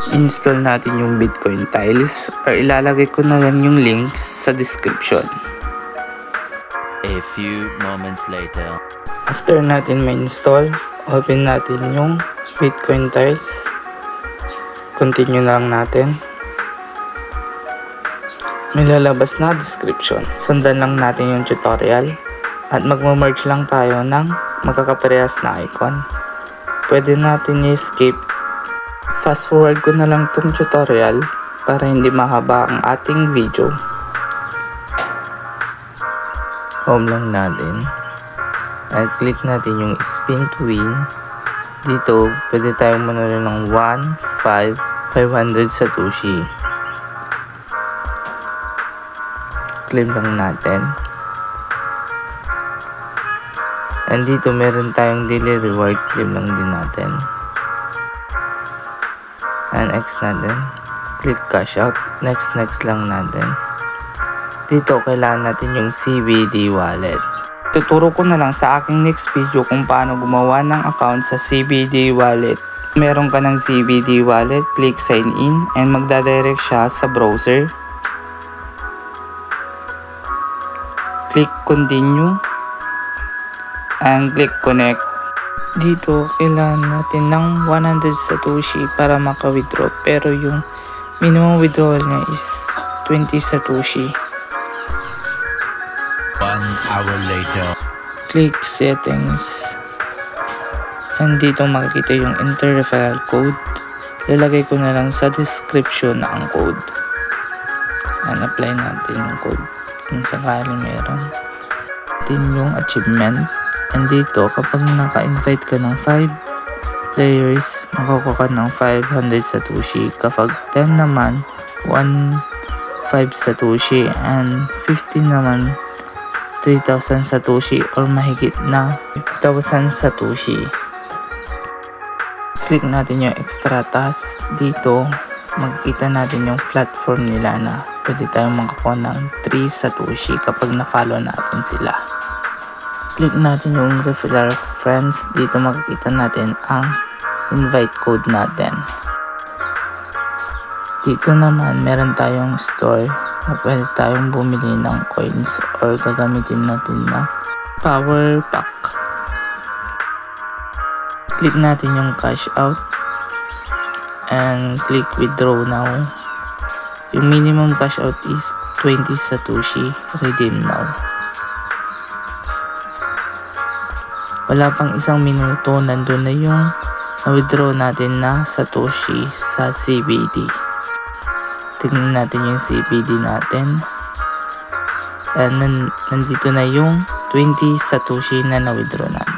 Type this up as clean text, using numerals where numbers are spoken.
Install natin yung Bitcoin Tiles or ilalagay ko na lang yung links sa description. A few moments later. After natin ma-install, open natin yung Bitcoin Tiles. Continue na lang natin. May lalabas na description. Sundan lang natin yung tutorial at magma-merge lang tayo ng magkakaparehas na icon. Pwede natin i-skip. Fast forward ko na lang tong tutorial para hindi mahaba ang ating video. Home lang natin. At click natin yung spin to win. Dito, pwede tayong manalo ng 500 Satoshi. Claim lang natin. And dito meron tayong daily reward, claim lang din natin. And next natin. Click cash out. Next lang natin. Dito kailangan natin yung CBD wallet. Tuturo ko na lang sa aking next video kung paano gumawa ng account sa CBD wallet. Meron ka ng CBD wallet, click sign in and magdadirect siya sa browser. Click continue and click connect. Dito kailangan natin ng 100 Satoshi para maka-withdraw, pero yung minimum withdrawal niya is 20 Satoshi. 1 hour later. Click settings and dito makikita yung enter referral code. Lalagay ko na lang sa description ang code and apply natin yung code kung sakali meron. Din yung achievement. And dito, kapag naka-invite ka ng 5 players, makakuha ka ng 500 Satoshi. Kapag 10 naman, 5 Satoshi. And 15 naman, 3,000 Satoshi or mahigit na 1,000 Satoshi. Click natin yung extra task. Dito, makikita natin yung platform nila na pwede tayong makakuha ng 3 Satoshi kapag na-follow natin sila. Click natin yung referral friends. Dito makikita natin ang invite code natin. Dito naman meron tayong store na pwede tayong bumili ng coins or gagamitin natin na power pack. Click natin yung cash out and click withdraw now. Yung minimum cash out is 20 Satoshi. Redeem now. Wala pang 1 minuto, nandun na yung na-withdraw natin na Satoshi sa CBD. Tingnan natin yung CBD natin. And nandito na yung 20 Satoshi na na-withdraw natin.